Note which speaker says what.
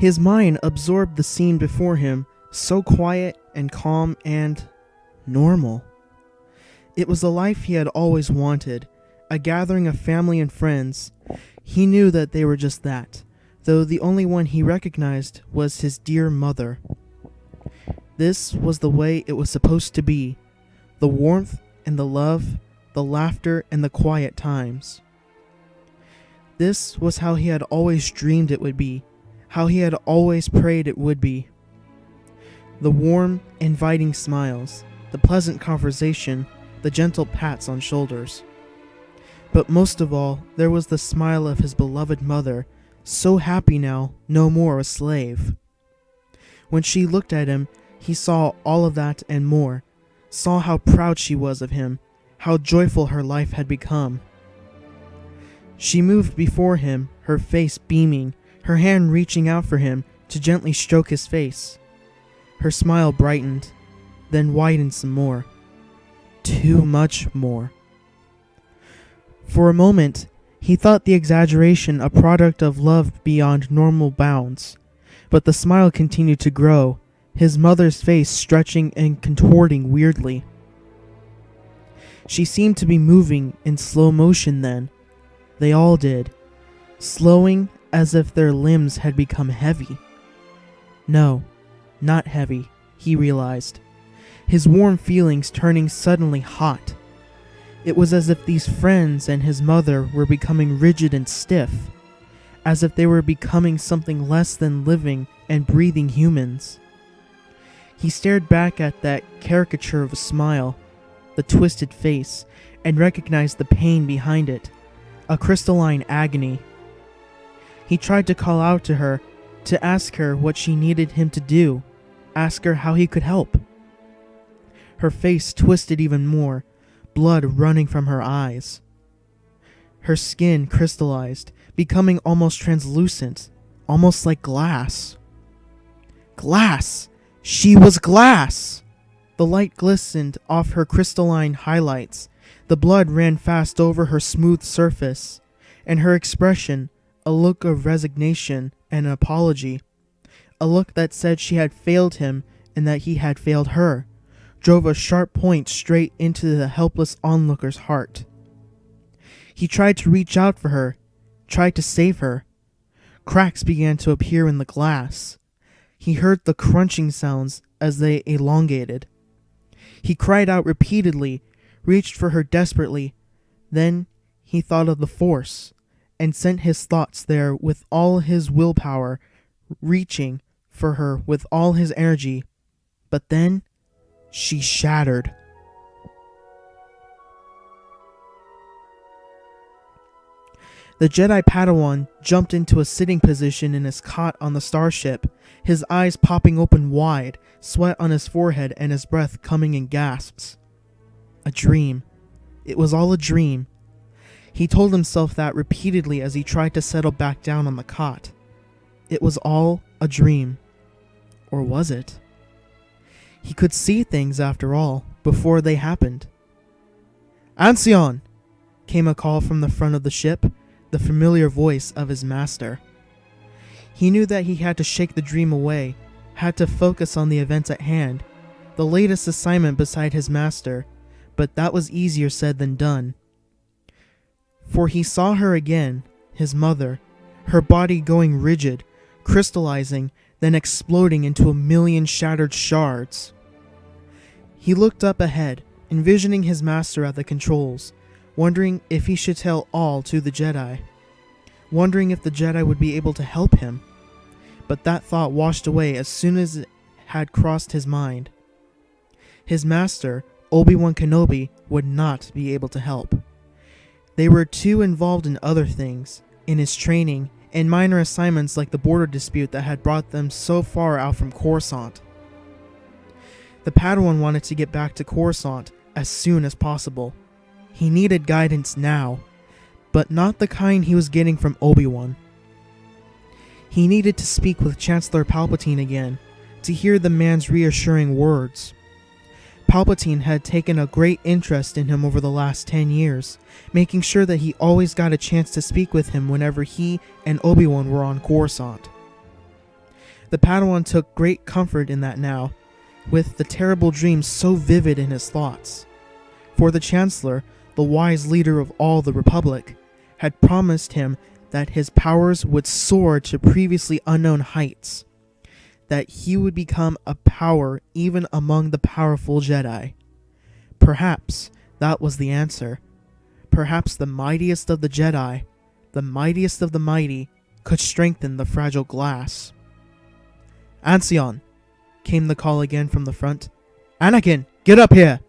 Speaker 1: His mind absorbed the scene before him, so quiet and calm and normal. It was the life he had always wanted, a gathering of family and friends. He knew that they were just that, though the only one he recognized was his dear mother. This was the way it was supposed to be, the warmth and the love, the laughter and the quiet times. This was how he had always dreamed it would be, how he had always prayed it would be. The warm, inviting smiles, the pleasant conversation, the gentle pats on shoulders. But most of all, there was the smile of his beloved mother, so happy now, no more a slave. When she looked at him, he saw all of that and more, saw how proud she was of him, how joyful her life had become. She moved before him, her face beaming, her hand reaching out for him to gently stroke his face. Her smile brightened, then widened some more. Too much more. For a moment, he thought the exaggeration a product of love beyond normal bounds, but the smile continued to grow, his mother's face stretching and contorting weirdly. She seemed to be moving in slow motion then. They all did, slowing as if their limbs had become heavy. No, not heavy, he realized, his warm feelings turning suddenly hot. It was as if these friends and his mother were becoming rigid and stiff, as if they were becoming something less than living and breathing humans. He stared back at that caricature of a smile, the twisted face, and recognized the pain behind it, a crystalline agony. He tried to call out to her, to ask her what she needed him to do, ask her how he could help. Her face twisted even more, blood running from her eyes. Her skin crystallized, becoming almost translucent, almost like glass. Glass! She was glass! The light glistened off her crystalline highlights. The blood ran fast over her smooth surface, and her expression, a look of resignation and an apology, a look that said she had failed him and that he had failed her, drove a sharp point straight into the helpless onlooker's heart. He tried to reach out for her, tried to save her. Cracks began to appear in the glass. He heard the crunching sounds as they elongated. He cried out repeatedly, reached for her desperately. Then he thought of the Force, and sent his thoughts there with all his willpower, reaching for her with all his energy. But then she shattered. The Jedi Padawan jumped into a sitting position in his cot on the starship, his eyes popping open wide, sweat on his forehead and his breath coming in gasps. A dream. It was all a dream. He told himself that repeatedly as he tried to settle back down on the cot. It was all a dream. Or was it? He could see things after all, before they happened. "Ancion!" came a call from the front of the ship, the familiar voice of his master. He knew that he had to shake the dream away, had to focus on the events at hand, the latest assignment beside his master, but that was easier said than done. For he saw her again, his mother, her body going rigid, crystallizing, then exploding into a million shattered shards. He looked up ahead, envisioning his master at the controls, wondering if he should tell all to the Jedi, wondering if the Jedi would be able to help him. But that thought washed away as soon as it had crossed his mind. His master, Obi-Wan Kenobi, would not be able to help. They were too involved in other things, in his training, and minor assignments like the border dispute that had brought them so far out from Coruscant. The Padawan wanted to get back to Coruscant as soon as possible. He needed guidance now, but not the kind he was getting from Obi-Wan. He needed to speak with Chancellor Palpatine again, to hear the man's reassuring words. Palpatine had taken a great interest in him over the last 10 years, making sure that he always got a chance to speak with him whenever he and Obi-Wan were on Coruscant. The Padawan took great comfort in that now, with the terrible dream so vivid in his thoughts. For the Chancellor, the wise leader of all the Republic, had promised him that his powers would soar to previously unknown heights, that he would become a power even among the powerful Jedi. Perhaps that was the answer. Perhaps the mightiest of the Jedi, the mightiest of the mighty, could strengthen the fragile glass. "Ancion," came the call again from the front. "Anakin, get up here!"